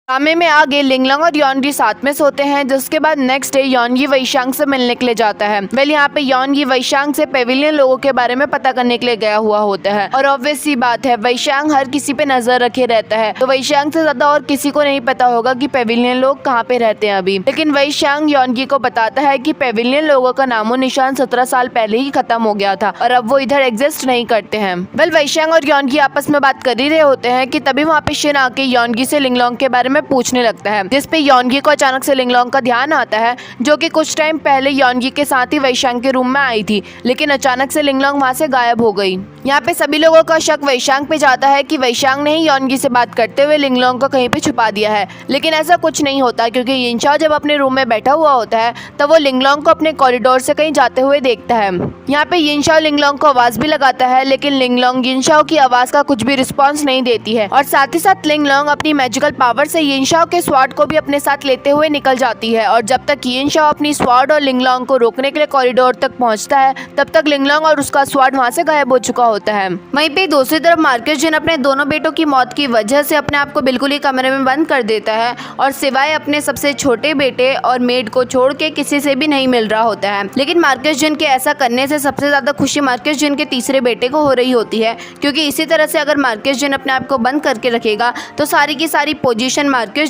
ड्रामे में आगे लिंगलोंग और योनगी साथ में सोते हैं, जिसके बाद नेक्स्ट डे योनगी वैशांग से मिलने के लिए जाता है। वेल यहाँ पे योनगी वैशांग से पेविलियन लोगों के बारे में पता करने के लिए गया हुआ होता है और ऑब्वियस सी बात है वैशांग हर किसी पे नजर रखे रहता है, तो वैशांग से ज्यादा और किसी को नहीं पता होगा कि पेविलियन लोग कहाँ पे रहते हैं अभी। लेकिन वैशांग योनगी को बताता है कि पेविलियन लोगों का नामो निशान 17 साल पहले ही खत्म हो गया था और अब वो इधर एग्जिस्ट नहीं करते हैं। वेल वैशांग और योनगी आपस में बात कर ही रहे होते हैं कि तभी वहाँ पे शिन आके योनगी से लिंगलोंग के बारे में पूछने लगता है, जिसपे योनगी को अचानक से लिंगलोंग का ध्यान आता है, जो कि कुछ टाइम पहले योनगी के साथ ही वैशांग के रूम में आई थी, लेकिन अचानक से लिंगलोंग वहां से गायब हो गई। यहाँ पे सभी लोगों का शक वैशांग पे जाता है कि वैशांग ने ही योनगी से बात करते हुए लिंगलोंग को कहीं पे छुपा दिया है, लेकिन ऐसा कुछ नहीं होता क्योंकि यिनशाओ जब अपने रूम में बैठा हुआ होता है तब वो लिंगलोंग को अपने कॉरिडोर से कहीं जाते हुए देखता है। यहाँ पे यिनशाओ लिंगलोंग को आवाज भी लगाता है, लेकिन लिंगलोंग यिनशाओ की आवाज का कुछ भी रिस्पॉन्स नहीं देती है और साथ ही साथ लिंगलोंग अपनी मैजिकल पावर से यिनशाओ के स्वॉर्ड को भी अपने साथ लेते हुए निकल जाती है और जब तक यिनशाओ अपनी स्वॉर्ड और लिंगलोंग को रोकने के लिए कॉरिडोर तक पहुंचता है तब तक लिंगलोंग और उसका स्वॉर्ड वहां से गायब हो चुका होता है। वहीं पे दूसरी तरफ मार्केस जिन अपने दोनों बेटों की मौत की वजह से अपने आप को बिल्कुल ही कमरे में बंद कर देता है और सिवाय अपने सबसे छोटे बेटे और मेड को छोड़ के किसी से भी नहीं मिल रहा होता है। लेकिन मार्केस जिन के ऐसा करने से सबसे ज्यादा खुशी मार्केस जिन के तीसरे बेटे को हो रही होती है, क्योंकि इसी तरह से अगर मार्केस जिन अपने आप को बंद करके रखेगा तो सारी की सारी पोजीशन मार्केस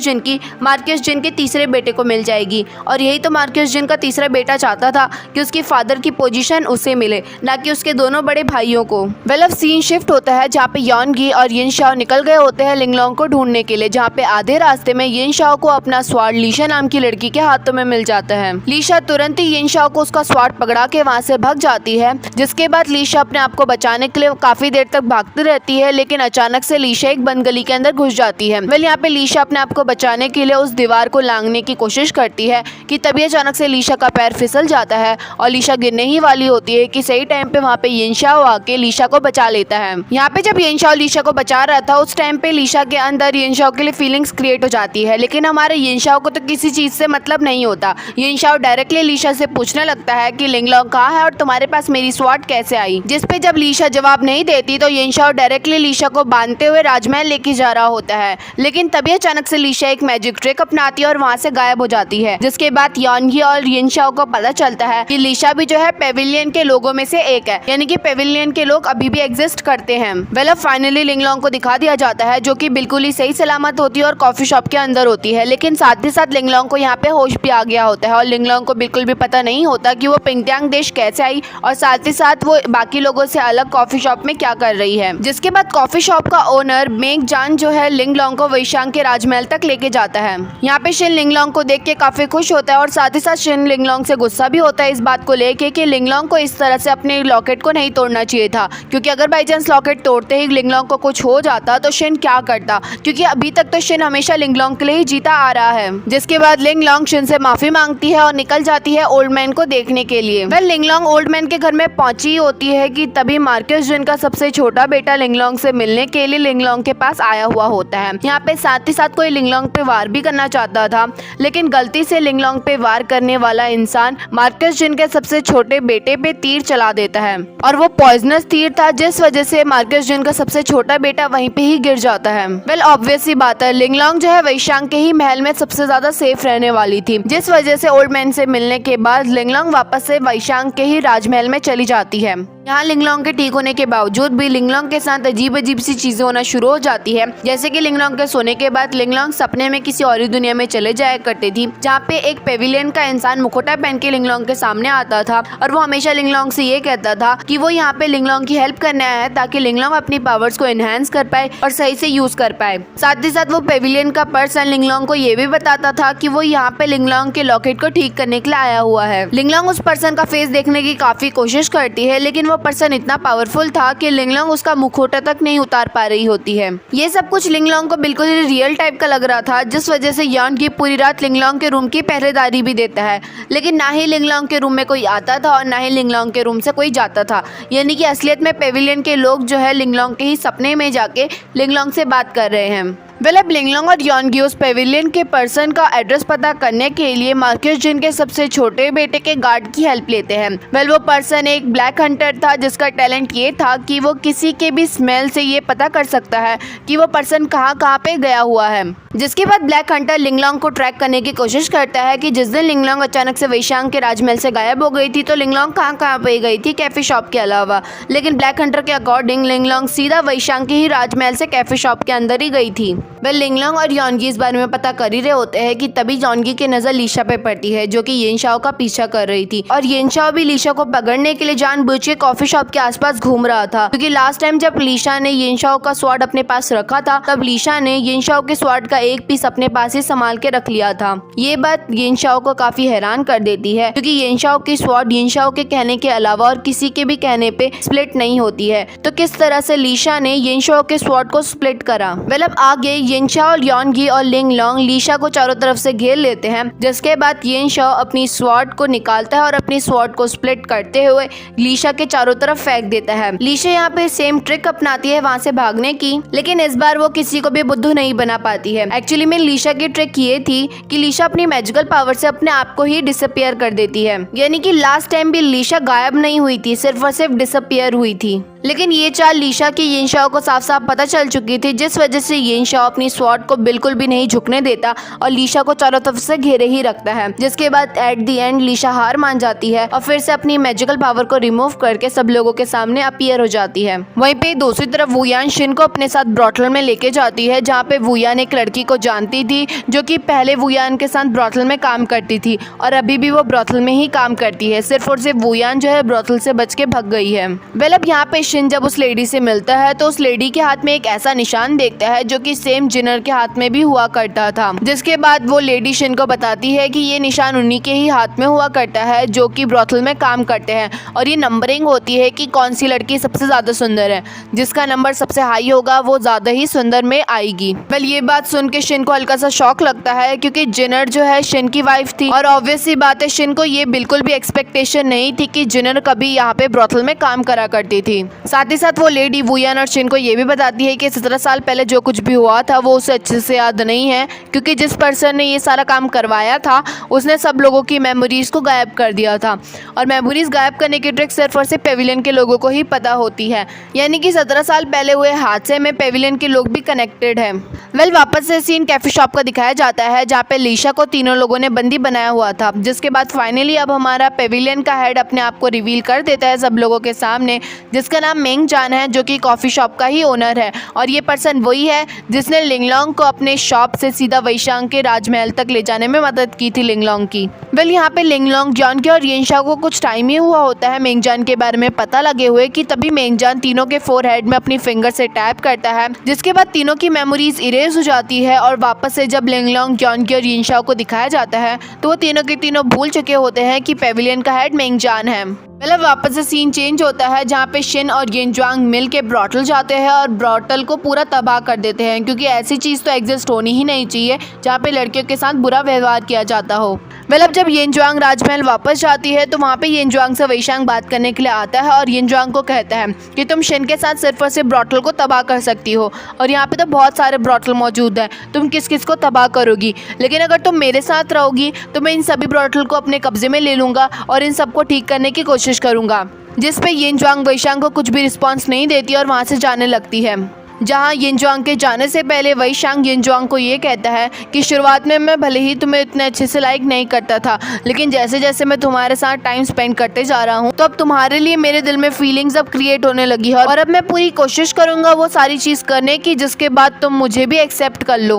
जिन के तीसरे बेटे को मिल जाएगी और यही तो मार्केस जिन का तीसरा बेटा चाहता था कि उसकी फादर की पोजीशन उसे मिले, ना कि उसके दोनों बड़े भाइयों को। वेल अब सीन शिफ्ट होता है जहाँ पे योनगी और यिनशाओ निकल गए होते हैं लिंगलोंग को ढूंढने के लिए, जहाँ पे आधे रास्ते में यिनशाओ को अपना स्वॉर्ड लीशा नाम की लड़की के हाथों में मिल जाता है। लीशा तुरंत ही यिनशाओ को उसका स्वॉर्ड पकड़ा के वहाँ से भाग जाती है, जिसके बाद लीशा अपने आप को बचाने के लिए काफी देर तक भागती रहती है, लेकिन अचानक से लीशा एक बंद गली के अंदर घुस जाती है। वेल यहाँ पे लीशा अपने आप को बचाने के लिए उस दीवार को लांघने की कोशिश करती है कि तभी अचानक से लीशा का पैर फिसल जाता है और लीशा गिरने ही वाली होती है कि सही टाइम पे वहाँ पे यिनशाओ आके लीशा को बचा लेता है। यहाँ पे जब यिनशाओ लीशा को बचा रहा था उस टाइम पे लीशा के अंदर यिनशाओ के लिए फीलिंग्स क्रिएट हो जाती है, लेकिन हमारे यिनशाओ को तो किसी चीज से मतलब नहीं होता। यिनशाओ डायरेक्टली लीशा से पूछने लगता है कि लिंगलोंग कहाँ है और तुम्हारे पास मेरी स्वॉर्ड कैसे आई, जिसपे जब लीशा जवाब नहीं देती तो यिनशाओ डायरेक्टली लीशा को बांधते हुए राजमहल लेके जा रहा होता है, लेकिन तभी अचानक से लीशा एक मैजिक ट्रिक अपनाती है और वहाँ से गायब हो जाती है, जिसके बाद योनगी और यिनशाओ को पता चलता है कि लीशा भी जो है पेविलियन के लोगों में से एक है, यानी कि पेविलियन के लोग अभी भी एग्जिस्ट करते हैं। वेल अब फाइनली लिंगलोंग को दिखा दिया जाता है, जो कि बिल्कुल ही सही सलामत होती है और कॉफी शॉप के अंदर होती है, लेकिन साथ ही साथ लिंगलोंग को यहाँ पे होश भी आ गया होता है और लिंगलोंग को बिल्कुल भी पता नहीं होता कि वो पिंगयांग देश कैसे आई और साथ ही साथ वो बाकी लोगों से अलग कॉफी शॉप में क्या कर रही है। जिसके बाद कॉफी शॉप का ओनर मेग जान जो है लिंगलोंग को वैशांग के राजमहल तक लेके जाता है। यहाँ पे शिन लिंगलोंग को देख के काफी खुश होता है और साथ ही साथ शिन लिंगलोंग से गुस्सा भी होता है इस बात को लेके कि लिंगलोंग को इस तरह से अपने लॉकेट को नहीं तोड़ना चाहिए था, क्योंकि अगर बाई चांस लॉकेट तोड़ते ही लिंगलोंग को कुछ हो जाता तो शिन क्या करता, क्योंकि अभी तक तो शिन हमेशा लिंगलोंग के लिए ही जीता आ रहा है। जिसके बाद लिंगलोंग शिन से माफी मांगती है और निकल जाती है ओल्ड मैन को देखने के लिए। वेल लिंगलोंग ओल्ड मैन के घर में पहुंची होती है कि तभी मार्केस जिन का सबसे छोटा बेटा लिंगलोंग से मिलने के लिए लिंगलोंग के पास आया हुआ होता है। यहाँ पे साथ ही साथ कोई लिंगलोंग पे वार भी करना चाहता था, लेकिन गलती से लिंगलोंग पे वार करने वाला इंसान मार्केस जिन के सबसे छोटे बेटे पे तीर चला देता है और वो पॉइजनस तीर था, जिस वजह से मार्केस जिन का सबसे छोटा बेटा वहीं पे ही गिर जाता है। वेल ऑब्वियस सी बात है लिंगलोंग जो है वैशांग के ही महल में सबसे ज्यादा सेफ रहने वाली थी, जिस वजह से ओल्ड मैन से मिलने के बाद लिंगलोंग वापस से वैशांग के ही राजमहल में चली जाती है। यहाँ लिंगलोंग के ठीक होने के बावजूद भी लिंगलोंग के साथ अजीब अजीब सी चीजें होना शुरू हो जाती है, जैसे कि लिंगलोंग के सोने के बाद लिंगलोंग सपने में किसी और दुनिया में चले जाया करती थी, जहाँ पे एक पेविलियन का इंसान मुखौटा पहन के लिंगलोंग के सामने आता था और वो हमेशा लिंगलोंग से ये कहता था कि वो यहाँ पे लिंगलोंग की हेल्प करने आया है ताकि लिंगलोंग अपनी पावर्स को एनहांस कर पाए और सही से यूज कर पाए। साथ ही साथ वो पेविलियन का पर्सन लिंगलोंग को ये भी बताता था कि वो यहाँ पे लिंगलोंग के लॉकेट को ठीक करने के लिए आया हुआ है। लिंगलोंग उस पर्सन का फेस देखने की काफी कोशिश करती है, लेकिन वो पर्सन इतना पावरफुल था कि लिंगलोंग उसका मुखौटा तक नहीं उतार पा रही होती है। ये सब कुछ लिंगलोंग को बिल्कुल ही रियल टाइप का लग रहा था, जिस वजह से योनगी पूरी रात लिंगलोंग के रूम की पहरेदारी भी देता है, लेकिन ना ही लिंगलोंग के रूम में कोई आता था और ना ही लिंगलोंग के रूम से कोई जाता था, यानी कि असलियत में पेविलियन के लोग जो है लिंगलोंग के ही सपने में जाके लिंगलोंग से बात कर रहे हैं। अब लिंगलोंग और योनगी उस पेविलियन के पर्सन का एड्रेस पता करने के लिए मार्क्यूस जिन के सबसे छोटे बेटे के गार्ड की हेल्प लेते हैं। वो पर्सन एक ब्लैक हंटर था जिसका टैलेंट ये था कि वो किसी के भी स्मेल से ये पता कर सकता है कि वो पर्सन कहाँ पे गया हुआ है। जिसके बाद ब्लैक हंटर लिंगलोंग को ट्रैक करने की कोशिश करता है कि जिस दिन लिंगलोंग अचानक से वैशांग के राजमहल से गायब हो गई थी तो लिंगलोंग कहाँ पे गई थी, कैफे शॉप के अलावा। लेकिन ब्लैक हंटर के अकॉर्डिंग लिंगलोंग सीधा वैशांग के ही राजमहल से कैफे शॉप के अंदर ही गई थी। लिंगलोंग और योनगी इस बारे में पता कर ही रहे होते हैं कि तभी योनगी की नजर लीशा पे पड़ती है जो कि येनशाओ का पीछा कर रही थी। और येनशाओ भी लीशा को पकड़ने के लिए जानबूझ के कॉफी शॉप के आसपास घूम रहा था, क्योंकि लास्ट टाइम जब लीशा ने येनशाओ का स्वॉर्ड अपने पास रखा था तब लीशा ने येनशाओ के स्वॉर्ड का एक पीस अपने पास ही संभाल के रख लिया था। ये बात येनशाओ को काफी हैरान कर देती है, क्योंकि येनशाओ की स्वॉर्ड येनशाओ के कहने के अलावा और किसी के भी कहने पे स्प्लिट नहीं होती है। तो किस तरह से लीशा ने येनशाओ के स्वॉर्ड को स्प्लिट करा। अब आगे येनशाओ और योनगी और लिंगलोंग लीशा को चारों तरफ से घेर लेते हैं, जिसके बाद येनशाओ अपनी स्वॉर्ड को निकालता है और अपनी स्वॉर्ड को स्प्लिट करते हुए लीशा के चारों तरफ फेंक देता है। लीशा यहाँ पे सेम ट्रिक अपनाती है वहाँ से भागने की, लेकिन इस बार वो किसी को भी बुद्धू नहीं बना पाती है। एक्चुअली में लीशा की ट्रिक ये थी कि लीशा अपनी मैजिकल पावर से अपने आप को ही डिसअपियर कर देती है, यानी कि लास्ट टाइम भी लीशा गायब नहीं हुई थी, सिर्फ और सिर्फ डिसअपियर हुई थी। लेकिन ये चाल लीशा की येनशाओ को साफ साफ पता चल चुकी थी, जिस वजह से येनशाओ अपनी स्वॉर्ड को बिल्कुल भी नहीं झुकने देता और लीशा को चारों तरफ से घेरे ही रखता है। जिसके बाद एट द एंड लीशा हार मान जाती है और फिर से अपनी मैजिकल पावर को रिमूव करके सब लोगों के सामने अपीयर हो जाती है। वहीं पे दूसरी तरफ वुयान शिन को अपने साथ ब्रॉथल में लेके जाती है, जहाँ पे वुयान एक लड़की को जानती थी जो कि पहले वुयान के साथ ब्रॉथल में काम करती थी और अभी भी वो ब्रॉथल में ही काम करती है। सिर्फ और सिर्फ वुयान जो है ब्रॉथल से बच के भाग गई है। अब यहाँ पे शिन जब उस लेडी से मिलता है तो उस लेडी के हाथ में एक ऐसा निशान देखता है जो कि सेम जिनर के हाथ में भी हुआ करता था। जिसके बाद वो लेडी शिन को बताती है कि ये निशान उन्हीं के ही हाथ में हुआ करता है जो कि ब्रॉथल में काम करते हैं, और ये नंबरिंग होती है कि कौन सी लड़की सबसे ज्यादा सुंदर है, जिसका नंबर सबसे हाई होगा वो ज्यादा ही सुंदर में आएगी। ये बात सुन के शिन को हल्का सा शॉक लगता है, क्योंकि जिनर जो है शिन की वाइफ थी और ऑब्वियस सी बात है शिन को ये बिल्कुल भी एक्सपेक्टेशन नहीं थी कि जिनर कभी यहाँ पे ब्रॉथल में काम करा करती थी। साथ ही साथ वो लेडी वुयान और शिन को ये भी बताती है कि 17 साल पहले जो कुछ भी हुआ था वो उसे अच्छे से याद नहीं है, क्योंकि जिस पर्सन ने ये सारा काम करवाया था उसने सब लोगों की मेमोरीज को गायब कर दिया था, और मेमोरीज गायब करने की ट्रिक सिर्फ और सिर्फ पेविलियन के लोगों को ही पता होती है, यानी कि 17 साल पहले हुए हादसे में पेविलियन के लोग भी कनेक्टेड है। वापस से सीन कैफे शॉप का दिखाया जाता है, जहाँ पे लीशा को तीनों लोगों ने बंदी बनाया हुआ था। जिसके बाद फाइनली अब हमारा पेविलियन का हेड अपने आप को रिवील कर देता है सब लोगों के सामने, जिसका नाम मेंग जान है, जो कि कॉफी शॉप का ही ओनर है, और ये पर्सन वही है जिसने लिंगलोंग को अपने शॉप से सीधा वैशांग के राजमहल तक ले जाने में मदद की थी लिंगलोंग की। यहाँ पे लिंगलोंग जॉनकी और येनशाओ को कुछ टाइम ही हुआ होता है मेंगजान के बारे में पता लगे हुए कि तभी मेंगजान तीनों के फोरहेड में अपनी फिंगर से टैप करता है, जिसके बाद तीनों की मेमोरीज इरेज हो जाती है, और वापस से जब लिंगलोंग जॉनकी और येनशाओ को दिखाया जाता है तो वो तीनों के तीनों भूल चुके होते हैं कि पेविलियन का हेड मेंगजान है। वापस से सीन चेंज होता है, जहाँ पे शिन और येनजुआंग मिल के ब्रॉटल जाते हैं और ब्रॉटल को पूरा तबाह कर देते हैं, क्योंकि ऐसी चीज़ तो एग्जिस्ट होनी ही नहीं चाहिए जहाँ पे लड़कियों के साथ बुरा व्यवहार किया जाता हो। अब जब येनजुआंग राजमहल वापस जाती है तो वहाँ पे येनजुआंग से वैशांग बात करने के लिए आता है और येनजुआंग को कहता है कि तुम शिन के साथ सिर्फ और सिर्फ ब्रॉटल को तबाह कर सकती हो, और यहाँ पे तो बहुत सारे ब्रॉटल मौजूद हैं, तुम किस किस को तबाह करोगी, लेकिन अगर तुम मेरे साथ रहोगी तो मैं इन सभी ब्रॉटल को अपने कब्जे में ले लूँगा और इन सबको ठीक करने की कोशिश करूँगा। जिस पे येनजुआंग वैशांग को कुछ भी रिस्पॉन्स नहीं देती और वहाँ से जाने लगती है। जहाँ येनजुआंग के जाने से पहले वैशांग येनजुआंग को ये कहता है कि शुरुआत में मैं भले ही तुम्हें इतने अच्छे से लाइक नहीं करता था, लेकिन जैसे जैसे मैं तुम्हारे साथ टाइम स्पेंड करते जा रहा हूँ तो अब तुम्हारे लिए मेरे दिल में फीलिंग्स अब क्रिएट होने लगी है, और अब मैं पूरी कोशिश करूँगा वो सारी चीज़ करने की जिसके बाद तुम मुझे भी एक्सेप्ट कर लो।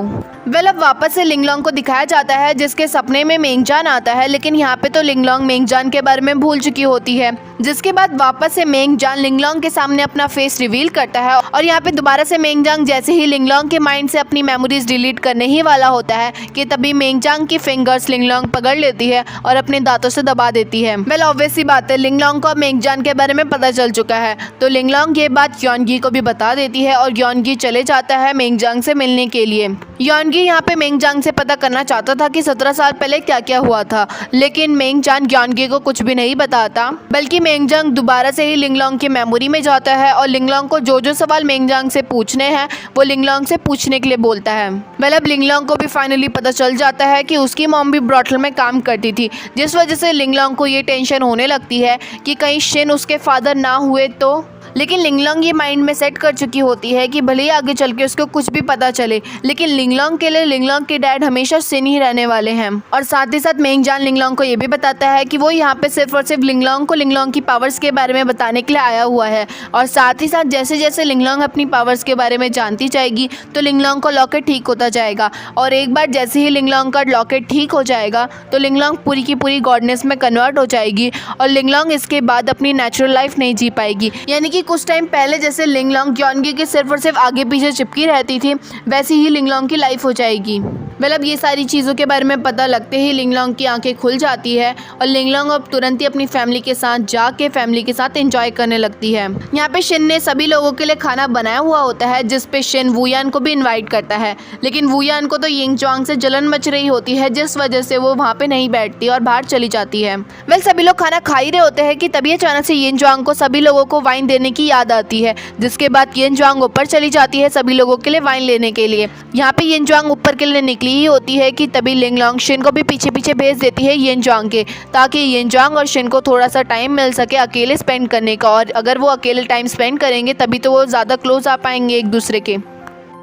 अब वापस से लिंगलोंग को दिखाया जाता है जिसके सपने में मेंगजान आता है, लेकिन यहाँ पे तो लिंगलोंग मेंगजान के बारे में भूल चुकी होती है। जिसके बाद वापस से मेंगजान लिंगलोंग के सामने अपना फेस रिवील करता है, और यहाँ पे दोबारा से मेंगजांग जैसे ही लिंगलोंग के माइंड से अपनी मेमोरीज डिलीट करने ही वाला होता है कि तभी मेंगजांग की फिंगर्स लिंगलोंग पकड़ लेती है और अपने दांतों से दबा देती है। ऑब्वियस सी बात है, लिंगलोंग को मेंगजान के बारे में पता चल चुका है, तो लिंगलोंग ये बात योनगी को भी बता देती है और योनगी चले जाता है मेंगजांग से मिलने के लिए। योनगी यहाँ पे मेंगजांग से पता करना चाहता था कि 17 साल पहले क्या क्या हुआ था, लेकिन मेंगजांग योनगी को कुछ भी नहीं बताता, बल्कि मेंगजांग दोबारा से ही लिंगलोंग की मेमोरी में जाता है और लिंगलोंग को जो जो सवाल मेंगजांग से पूछने हैं वो लिंगलोंग से पूछने के लिए बोलता है। अब लिंगलोंग को भी फाइनली पता चल जाता है कि उसकी मॉम भी ब्रॉथल में काम करती थी, जिस वजह से लिंगलोंग को ये टेंशन होने लगती है कि कहीं शिन उसके फादर ना हुए तो। लेकिन लिंगलोंग ये माइंड में सेट कर चुकी होती है कि भले ही आगे चल के उसको कुछ भी पता चले, लेकिन लिंगलोंग के लिए लिंगलोंग के डैड हमेशा शिन ही रहने वाले हैं। और साथ ही साथ मेंगजान लिंगलोंग को ये भी बताता है कि वो यहाँ पे सिर्फ और सिर्फ लिंगलोंग को लिंगलोंग की पावर्स के बारे में बताने के लिए आया हुआ है। और साथ ही साथ जैसे जैसे लिंगलोंग अपनी पावर्स के बारे में जानती जाएगी तो लिंगलोंग को लॉकेट ठीक होता जाएगा, और एक बार जैसे ही लिंगलोंग का लॉकेट ठीक हो जाएगा तो लिंगलोंग पूरी की पूरी गॉडनेस में कन्वर्ट हो जाएगी और लिंगलोंग इसके बाद अपनी नेचुरल लाइफ नहीं जी पाएगी। यानी कि कुछ टाइम पहले जैसे लिंगलोंग योनगी के सिर्फ और सिर्फ आगे पीछे चिपकी रहती थी, वैसी ही लिंगलोंग की लाइफ हो जाएगी। मतलब ये सारी चीज़ों के बारे में पता लगते ही लिंगलोंग की आंखें खुल जाती है और लिंगलोंग अब तुरंत ही अपनी फैमिली के साथ जाके फैमिली के साथ एंजॉय करने लगती है। यहाँ पे शिन ने सभी लोगों के लिए खाना बनाया हुआ होता है, जिस पे शिन वुयान को भी इनवाइट करता है, लेकिन वुयान को तो यिंगचांग से जलन मच रही होती है, जिस वजह से वो वहाँ पे नहीं बैठती और बाहर चली जाती है। सभी लोग खाना खा ही रहे होते हैं कि तभी अचानक से यिंगचांग को सभी लोगों को वाइन देने की याद आती है, जिसके बाद यिंगचांग ऊपर चली जाती है सभी लोगों के लिए वाइन लेने के लिए। यहाँ पे यिंगचांग ऊपर के लिए निकली ही होती है कि तभी लिंगलोंग शिन को भी पीछे पीछे भेज देती है यिंगचांग के, ताकि यिंगचांग और शिन को थोड़ा सा टाइम मिल सके अकेले स्पेंड करने का, और अगर वो अकेले टाइम स्पेंड करेंगे तभी तो वो ज़्यादा क्लोज आ पाएंगे एक दूसरे के।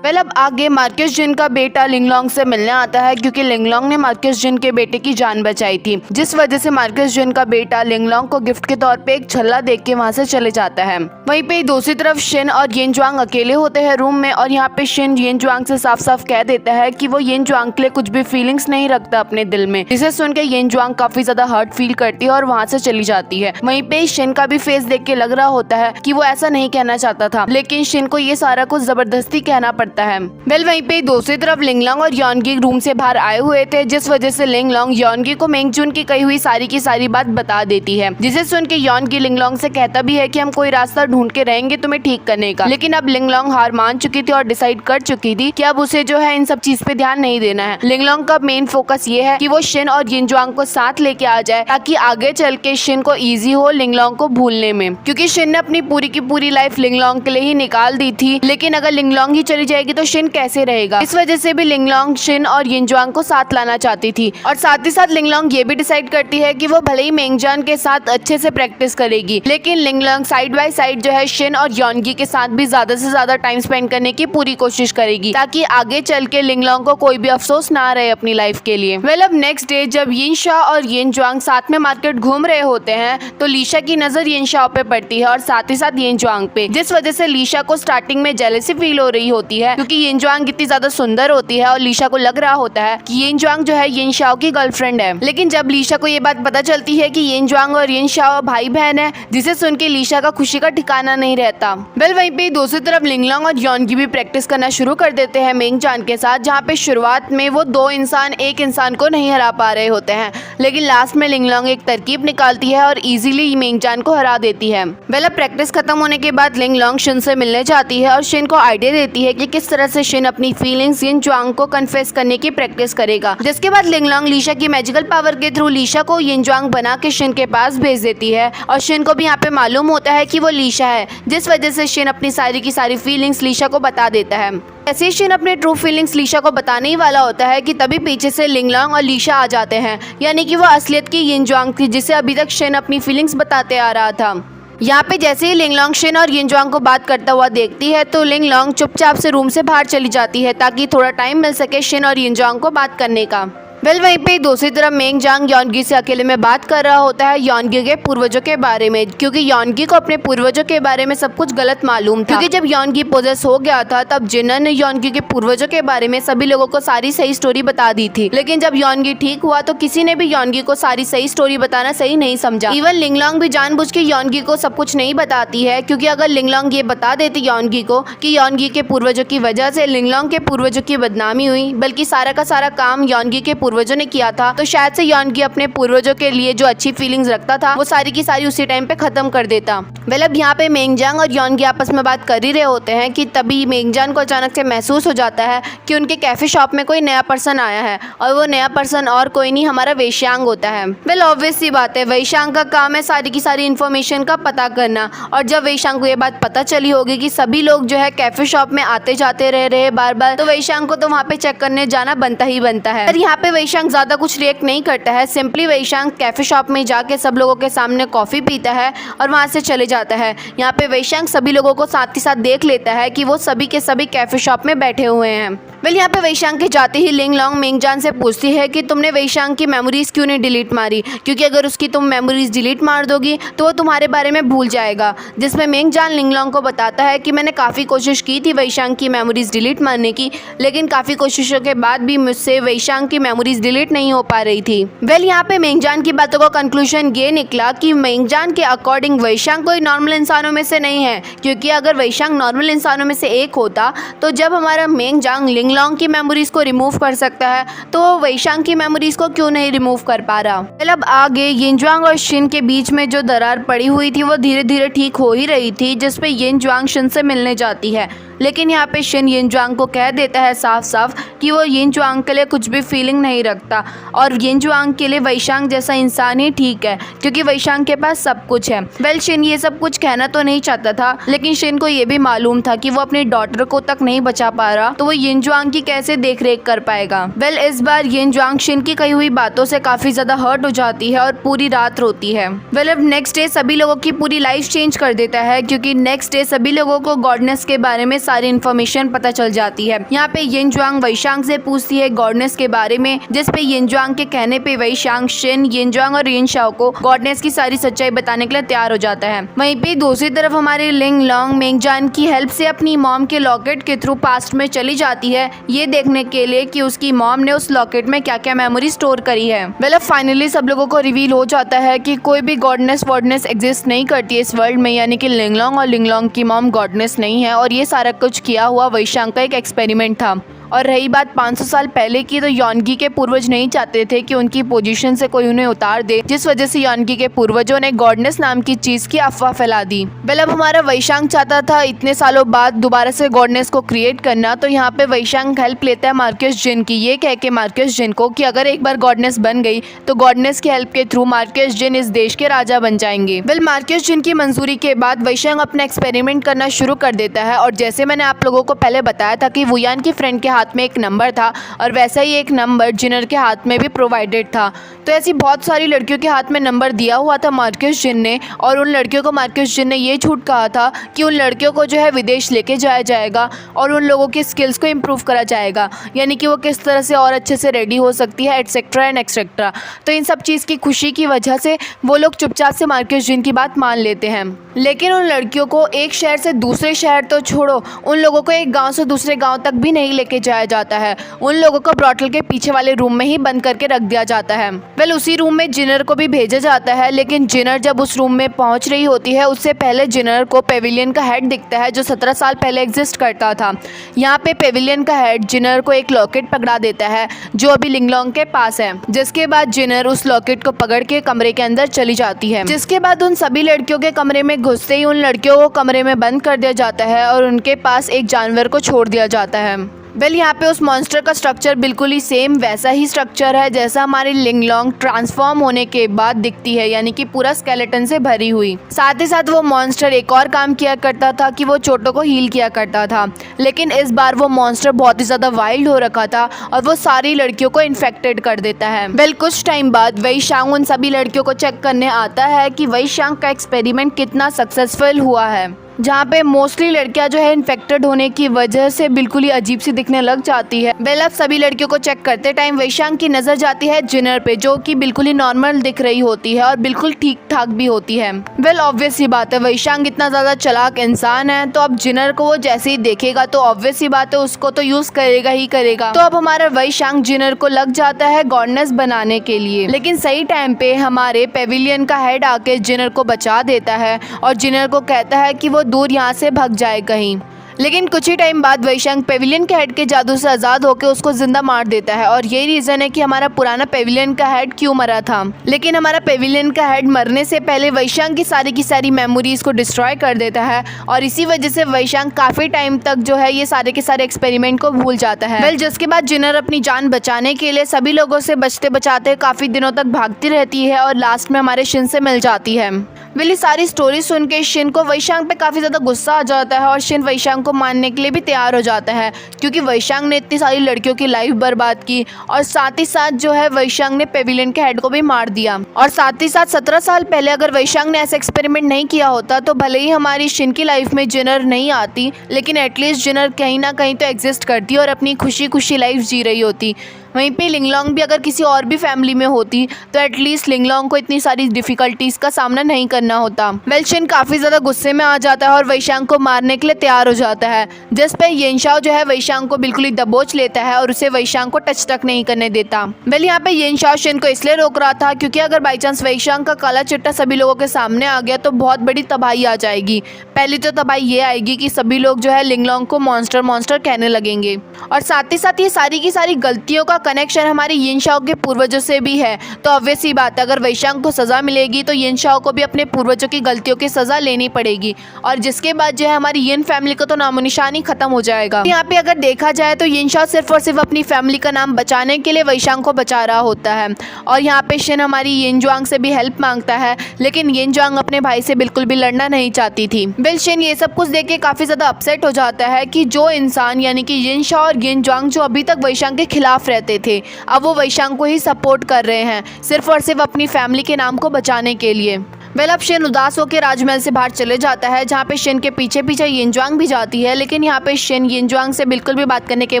अब आगे मार्कस जिन का बेटा लिंगलोंग से मिलने आता है, क्योंकि लिंगलोंग ने मार्कस जिन के बेटे की जान बचाई थी, जिस वजह से मार्कस जिन का बेटा लिंगलोंग को गिफ्ट के तौर पे एक छल्ला देख के वहाँ से चले जाता है। वहीं पे दूसरी तरफ शिन और यिंगचांग अकेले होते हैं रूम में, और यहाँ पे शिन यिंगचांग से साफ साफ कह देता है कि वो यिंगचांग के लिए कुछ भी फीलिंग्स नहीं रखता अपने दिल में, जिसे सुन के यिंगचांग काफी ज्यादा हर्ट फील करती है और वहाँ से चली जाती है। वहीं पे शिन का भी फेस देख के लग रहा होता है कि वो ऐसा नहीं कहना चाहता था, लेकिन शिन को ये सारा कुछ जबरदस्ती कहना पड़ता है। वहीं पे दूसरी तरफ लिंगलोंग और योनगी रूम से बाहर आए हुए थे, जिस वजह से लिंगलोंग योनगी को मेंगजून की कही हुई सारी की सारी बात बता देती है, जिसे सुन के योनगी लिंगलोंग से कहता भी है कि हम कोई रास्ता ढूंढ के रहेंगे तुम्हें ठीक करने का। लेकिन अब लिंगलोंग हार मान चुकी थी और डिसाइड कर चुकी थी कि अब उसे जो है इन सब चीज पे ध्यान नहीं देना है। लिंगलोंग का मेन फोकस ये है कि वो शिन और यिंगचांग को साथ लेके आ जाए, ताकि आगे चल के शिन को ईजी हो लिंगलोंग को भूलने में, क्योंकि शिन ने अपनी पूरी की पूरी लाइफ लिंगलोंग के लिए ही निकाल दी थी। लेकिन अगर लिंगलोंग ही चली जाएगी तो शिन कैसे रहेगा? इस वजह से भी लिंगलोंग शिन और यिंगचांग को साथ लाना चाहती थी, और साथ ही साथ लिंगलोंग ये भी डिसाइड करती है कि वो भले ही मेंगजान के साथ अच्छे से प्रैक्टिस करेगी, लेकिन लिंगलोंग साइड बाय साइड जो है शिन और योनगी के साथ भी ज्यादा से ज्यादा टाइम स्पेंड करने की पूरी कोशिश करेगी, ताकि आगे चल के लिंगलोंग को कोई भी अफसोस ना रहे अपनी लाइफ के लिए। अब नेक्स्ट डे जब यिनशा और यिनजुआंग साथ में मार्केट घूम रहे होते हैं, तो लीशा की नजर यिनशा पे पड़ती है और साथ ही साथ यिनजुआंग पे, जिस वजह से लीशा को स्टार्टिंग में जेलसी फील हो रही होती है, क्योंकि यिनजुआंग इतनी ज्यादा सुंदर होती है और लीशा को लग रहा होता है कि यिनजुआंग जो है यिनशाओ की गर्लफ्रेंड है। लेकिन जब लीशा को ये बात पता चलती है कि यिनजुआंग और यिनशाओ भाई बहन है, जिसे सुन के लीशा का खुशी का ठिकाना नहीं रहता। वहीं पे दूसरी तरफ लिंगलोंग और योनगी भी प्रैक्टिस करना शुरू कर देते हैं मेंगजान के साथ, जहाँ पे शुरुआत में वो दो इंसान एक इंसान को नहीं हरा पा रहे होते हैं, लेकिन लास्ट में लिंगलोंग एक तरकीब निकालती है और इजीली मेंगजान को हरा देती है। अब प्रैक्टिस खत्म होने के बाद लिंगलोंग शिन से मिलने जाती है और शिन को आइडिया देती है कि किस तरह से शिन अपनी फीलिंग्स यिनजुआंग को कन्फेस करने की प्रैक्टिस करेगा, जिसके बाद लिंगलोंग लीशा की मैजिकल पावर के थ्रू लीशा को यिनजुआंग बना के शिन के पास भेज देती है, और शिन को भी यहाँ पे मालूम होता है कि वो लीशा है, जिस वजह से शिन अपनी सारी की सारी फीलिंग्स लीशा को बता देता है। ऐसे शिन अपने ट्रू फीलिंग्स लीशा को बताने ही वाला होता है कि तभी पीछे से लिंगलोंग और लीशा आ जाते हैं, यानी कि वो असलियत की यिनजुआंग थी, जिसे अभी तक शिन अपनी फीलिंग्स बताते आ रहा था। यहाँ पे जैसे ही लिंगलोंग शिन और यिनजुआंग को बात करता हुआ देखती है, तो लिंगलोंग चुपचाप से रूम से बाहर चली जाती है, ताकि थोड़ा टाइम मिल सके शिन और यिनजुआंग को बात करने का। वहीं पे दूसरी तरफ मेंगजांग योनगी से अकेले में बात कर रहा होता है योनगी के पूर्वजों के बारे में, क्योंकि योनगी को अपने पूर्वजों के बारे में सब कुछ गलत मालूम था, क्योंकि जब योनगी पोजेस हो गया था तब जिन्ना ने योनगी के पूर्वजों के बारे में सभी लोगों को सारी सही स्टोरी बता दी थी। लेकिन जब योनगी ठीक हुआ तो किसी ने भी योनगी को सारी सही स्टोरी बताना सही नहीं समझा। इवन लिंगलोंग भी जानबूझ के योनगी को सब कुछ नहीं बताती है, क्योंकि अगर लिंगलोंग ये बता देती योनगी को कि योनगी के पूर्वजों की वजह से लिंगलोंग के पूर्वजों की बदनामी हुई, बल्कि सारा का सारा काम योनगी के पूर्वजों पूर्वजों ने किया था, तो शायद से योनगी अपने पूर्वजों के लिए जो अच्छी फीलिंग्स रखता था वो सारी की सारी उसी टाइम पे खत्म कर देता। वेल अब यहाँ पे मेंगजांग और योनगी आपस में बात कर ही रहे होते हैं कि तभी मेंगजान को अचानक से महसूस हो जाता है कि उनके कैफे शॉप में कोई नया पर्सन आया है और वो नया पर्सन और कोई नहीं हमारा वैशांग होता है। वेल ऑब्वियस सी बात है, वैशांग का काम है सारी की सारी इन्फॉर्मेशन का पता करना, और जब वैशांग को ये बात पता चली होगी कि सभी लोग जो है कैफे शॉप में आते जाते रह रहे बार बार, तो वैशांग को तो वहाँ पे चेक करने जाना बनता ही बनता है। पर यहाँ पे वैशांग ज्यादा कुछ रिएक्ट नहीं करता है, सिंपली वैशांग कैफे शॉप में जाके सब लोगों के सामने कॉफी पीता है और वहाँ से चले जाता है। यहाँ पे वैशांग सभी लोगों को साथ ही साथ देख लेता है कि वो सभी के सभी कैफे शॉप में बैठे हुए हैं। वेल यहाँ पे वैशांग के जाते ही लिंगलोंग मेंगजान से पूछती है कि तुमने वैशांग की मेमोरीज क्यों नहीं डिलीट मारी, क्योंकि अगर उसकी तुम मेमोरीज डिलीट मार दोगी तो वो तुम्हारे बारे में भूल जाएगा। जिसमें मेंगजान लिंगलोंग को बताता है कि मैंने काफ़ी कोशिश की थी वैशांग की मेमोरीज डिलीट मारने की, लेकिन काफ़ी कोशिशों के बाद भी मुझसे वैशांग की मेमोरीज डिलीट नहीं हो पा रही थी। वेल यहाँ पे मेंगजान की बातों का कंक्लूजन ये निकला कि मेंगजान के अकॉर्डिंग वैशांग कोई नॉर्मल इंसानों में से नहीं है, क्योंकि अगर वैशांग नॉर्मल इंसानों में से एक होता तो जब हमारा मेंगजांग लिंगलोंग की मेमोरीज को रिमूव कर सकता है तो वो वैशांग की मेमोरीज को क्यों नहीं रिमूव कर पा रहा। मतलब आगे यिनजुआंग और शिन के बीच में जो दरार पड़ी हुई थी वो धीरे धीरे ठीक हो ही रही थी, जिसपे यिनजुआंग शिन से मिलने जाती है, लेकिन यहाँ पे शिन यिनजुआंग को कह देता है साफ साफ कि वो यिनजुआंग के लिए कुछ भी फीलिंग नहीं रखता और यिनजुआंग के लिए वैशांग जैसा इंसान ही ठीक है, क्योंकि वैशांग के पास सब कुछ है। वेल शिन ये सब कुछ कहना तो नहीं चाहता था, लेकिन शिन को ये भी मालूम था कि वो अपनी डॉटर को तक नहीं बचा पा रहा तो वो यिनजुआंग की कैसे देख रेख कर पाएगा। वेल इस बार यिनजुआंग शिन की कही हुई बातों से काफी ज्यादा हर्ट हो जाती है और पूरी रात रोती है। वेल अब नेक्स्ट डे सभी लोगों की पूरी लाइफ चेंज कर देता है, क्योंकि नेक्स्ट डे सभी लोगों को गॉडनेस के बारे में सारी इन्फॉर्मेशन पता चल जाती है। यहाँ पे यिनजुआंग वैशांग से पूछती है गॉडनेस के बारे में, जिसपे यिनजुआंग के कहने पे वैशांग शिन यिनजुआंग और यिनशाओ को गॉडनेस की सारी सच्चाई बताने के लिए तैयार हो जाता है। वहीं पे दूसरी तरफ हमारे लिंगलोंग मेंगजान की हेल्प से अपनी मॉम के लॉकेट के थ्रू पास्ट में चली जाती है, ये देखने के लिए कि उसकी मॉम ने उस लॉकेट में क्या क्या मेमोरी स्टोर करी है। वेल अब फाइनली सब लोगों को रिवील हो जाता है कि कोई भी गॉडनेस वॉडनेस एग्जिस्ट नहीं करती है इस वर्ल्ड में, यानी कि लिंगलोंग और लिंगलोंग की मॉम गॉडनेस नहीं है और ये सारा कुछ किया हुआ वैशांग का एक एक्सपेरिमेंट था। और रही बात 500 साल पहले की, तो योनगी के पूर्वज नहीं चाहते थे कि उनकी पोजीशन से कोई उन्हें उतार दे, जिस वजह से योनगी के पूर्वजों ने गॉडनेस नाम की चीज की अफवाह फैला दी। वेल अब हमारा वैशांग चाहता था इतने सालों बाद दोबारा से गॉडनेस को क्रिएट करना, तो यहाँ पे वैशांग हेल्प लेता है मार्कस जिन की, ये कह के मार्कस जिन को कि अगर एक बार गॉडनेस बन गई तो गॉडनेस की हेल्प के थ्रू मार्कस जिन इस देश के राजा बन जाएंगे। वेल मार्कस जिन की मंजूरी के बाद वैशांग अपना एक्सपेरिमेंट करना शुरू कर देता है, और जैसे मैंने आप लोगों को पहले बताया था कि वुयान की फ्रेंड के हाथ में एक नंबर था और वैसा ही एक नंबर जिनर के हाथ में भी प्रोवाइडेड था, तो ऐसी बहुत सारी लड़कियों के हाथ में नंबर दिया हुआ था मार्कस जिन ने, और उन लड़कियों को मार्कस जिन ने ये झूठ कहा था कि उन लड़कियों को जो है विदेश लेके जाया जाएगा और उन लोगों की स्किल्स को इम्प्रूव करा जाएगा, यानी कि वो किस तरह से और अच्छे से रेडी हो सकती है एटसेट्रा एंड एक्सेट्रा। तो इन सब चीज़ की खुशी की वजह से वो लोग चुपचाप से मार्कस जिन की बात मान लेते हैं, लेकिन उन लड़कियों को एक शहर से दूसरे शहर तो छोड़ो, उन लोगों को एक गाँव से दूसरे गाँव तक भी नहीं लेके जाया जाता है, उन लोगों को ब्रॉटल के पीछे वाले रूम में ही बंद करके रख दिया जाता है। वेल उसी रूम में जिनर को भी भेजा जाता है, लेकिन जिनर जब उस रूम में पहुंच रही होती है उससे पहले जिनर को पेविलियन का हेड दिखता है जो 17 साल पहले एग्जिस्ट करता था। यहाँ पे पेविलियन का हेड जिनर को एक लॉकेट पकड़ा देता है जो अभी लिंगलोंग के पास है, जिसके बाद जिनर उस लॉकेट को पकड़ के कमरे के अंदर चली जाती है, जिसके बाद उन सभी लड़कियों के कमरे में घुसते ही उन लड़कियों को कमरे में बंद कर दिया जाता है और उनके पास एक जानवर को छोड़ दिया जाता है। वेल यहाँ पे उस मॉन्स्टर का स्ट्रक्चर बिल्कुल ही सेम वैसा ही स्ट्रक्चर है जैसा हमारी लिंगलोंग ट्रांसफॉर्म होने के बाद दिखती है, यानी कि पूरा स्केलेटन से भरी हुई। साथ ही साथ वो मॉन्स्टर एक और काम किया करता था कि वो चोटों को हील किया करता था, लेकिन इस बार वो मॉन्स्टर बहुत ही ज़्यादा वाइल्ड हो रखा था और वो सारी लड़कियों को इन्फेक्टेड कर देता है। वेल कुछ टाइम बाद वैशांग उन सभी लड़कियों को चेक करने आता है कि वैशांग का एक्सपेरिमेंट कितना सक्सेसफुल हुआ है, जहाँ पे मोस्टली लड़कियां जो है इन्फेक्टेड होने की वजह से बिल्कुल ही अजीब सी दिखने लग जाती है। वेल अब सभी लड़कियों को चेक करते टाइम वैशांग की नज़र जाती है जिनर पे, जो कि बिल्कुल ही नॉर्मल दिख रही होती है और बिल्कुल ठीक ठाक भी होती है। वेल ऑब्वियस सी बात है, वैशांग इतना ज़्यादा चालाक इंसान है, तो अब जिनर को वो जैसे ही देखेगा तो ऑब्वियस सी बात है उसको तो यूज़ करेगा ही करेगा। तो अब हमारा वैशांग जिनर को लग जाता है गॉडनेस बनाने के लिए, लेकिन सही टाइम पे हमारे पेविलियन का हेड आके जिनर को बचा देता है और जिनर को कहता है कि वो दूर यहाँ से भाग जाए कहीं। लेकिन कुछ ही टाइम बाद वैशांग पेविलियन के हेड के जादू से आज़ाद होकर उसको जिंदा मार देता है और यही रीज़न है कि हमारा पुराना पेविलियन का हेड क्यों मरा था। लेकिन हमारा पेविलियन का हेड मरने से पहले वैशांग की सारी मेमोरीज को डिस्ट्रॉय कर देता है और इसी वजह से वैशांग काफ़ी टाइम तक जो है ये सारे के सारे एक्सपेरिमेंट को भूल जाता है। वेल जिसके बाद जिनर अपनी जान बचाने के लिए सभी लोगों से बचते बचाते काफ़ी दिनों तक भागती रहती है और लास्ट में हमारे शिन से मिल जाती है। वेल ये सारी स्टोरी सुन के शिन को वैशांग पे काफ़ी ज़्यादा गुस्सा आ जाता है और शिन वैशांग को मारने के लिए भी तैयार हो जाता है क्योंकि वैशांग ने इतनी सारी लड़कियों की लाइफ बर्बाद की और साथ ही साथ जो है वैशांग ने पेविलियन के हेड को भी मार दिया। और साथ ही साथ 17 साल पहले अगर वैशांग ने ऐसा एक्सपेरिमेंट नहीं किया होता तो भले ही हमारी शिन की लाइफ में जिनर नहीं आती, लेकिन एटलीस्ट जिनर कहीं ना कहीं तो एग्जिस्ट करती और अपनी खुशी खुशी लाइफ जी रही होती। वहीं पे लिंगलोंग भी अगर किसी और भी फैमिली में होती तो एटलीस्ट लिंगलोंग को इतनी सारी डिफ़िकल्टीज़ का सामना नहीं करना होता। वेल शिन काफ़ी ज़्यादा गुस्से में आ जाता है और वैशांग को मारने के लिए तैयार हो जाता है, जिस पे येनशाओ जो है वैशांग को बिल्कुल ही दबोच लेता है और उसे वैशांग को टच तक नहीं करने देता। वेल यहाँ पे येनशाओ शिन को इसलिए रोक रहा था क्योंकि अगर बाई चांस वैशांग का काला चिट्टा सभी लोगों के सामने आ गया तो बहुत बड़ी तबाही आ जाएगी। पहली तो तबाही ये आएगी कि सभी लोग जो है लिंगलोंग को मॉन्स्टर मॉन्स्टर कहने लगेंगे और साथ ही साथ ये सारी की सारी गलतियों का कनेक्शन हमारे येनशाओ के पूर्वजों से भी है। तो ऑब्वियस सी बात है अगर वैशांग को सज़ा मिलेगी तो येनशाओ को भी अपने पूर्वजों की गलतियों की सज़ा लेनी पड़ेगी और जिसके बाद जो है हमारी येन फैमिली को तो नामोनिशान ही खत्म हो जाएगा। यहाँ पे अगर देखा जाए तो येनशाओ सिर्फ और सिर्फ अपनी फैमिली का नाम बचाने के लिए वैशांग को बचा रहा होता है और यहाँ पे शिन हमारी येनजुआंग से भी हेल्प मांगता है, लेकिन येनजुआंग अपने भाई से बिल्कुल भी लड़ना नहीं चाहती थी। वेल शिन ये सब कुछ देख के काफ़ी ज़्यादा अपसेट हो जाता है कि जो इंसान यानी कि येनशाओ और येनजुआंग जो अभी तक वैशांग के खिलाफ रहते थे अब वो वैशांग को ही सपोर्ट कर रहे हैं सिर्फ और सिर्फ अपनी फैमिली के नाम को बचाने के लिए। वेल अब शिन उदास होकर राजमहल से बाहर चले जाता है जहाँ पे शिन के पीछे पीछे येनजुआंग भी जाती है, लेकिन यहाँ पे शिन येनजुआंग से बिल्कुल भी बात करने के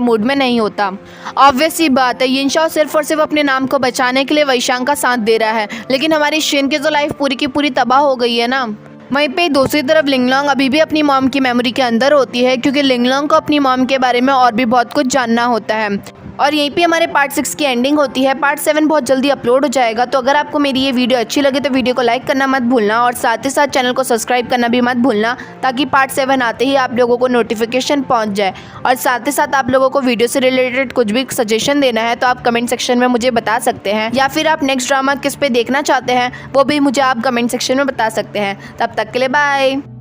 मूड में नहीं होता। ऑब्वियस सी बात है येनशाओ सिर्फ और सिर्फ अपने नाम को बचाने के लिए वैशांग का साथ दे रहा है, लेकिन हमारी शिन की तो लाइफ पूरी की पूरी तबाह हो गई है ना। वहीं पे दूसरी तरफ लिंगलोंग अभी भी अपनी मॉम की मेमोरी के अंदर होती है क्योंकि लिंगलोंग को अपनी मॉम के बारे में और भी बहुत कुछ जानना होता है। और यहीं पे हमारे पार्ट 6 की एंडिंग होती है। पार्ट 7 बहुत जल्दी अपलोड हो जाएगा, तो अगर आपको मेरी ये वीडियो अच्छी लगे तो वीडियो को लाइक करना मत भूलना और साथ ही साथ चैनल को सब्सक्राइब करना भी मत भूलना ताकि पार्ट 7 आते ही आप लोगों को नोटिफिकेशन पहुंच जाए। और साथ ही साथ आप लोगों को वीडियो से रिलेटेड कुछ भी सजेशन देना है तो आप कमेंट सेक्शन में मुझे बता सकते हैं, या फिर आप नेक्स्ट ड्रामा किस पे देखना चाहते हैं वो भी मुझे आप कमेंट सेक्शन में बता सकते हैं। तब तक के लिए बाय।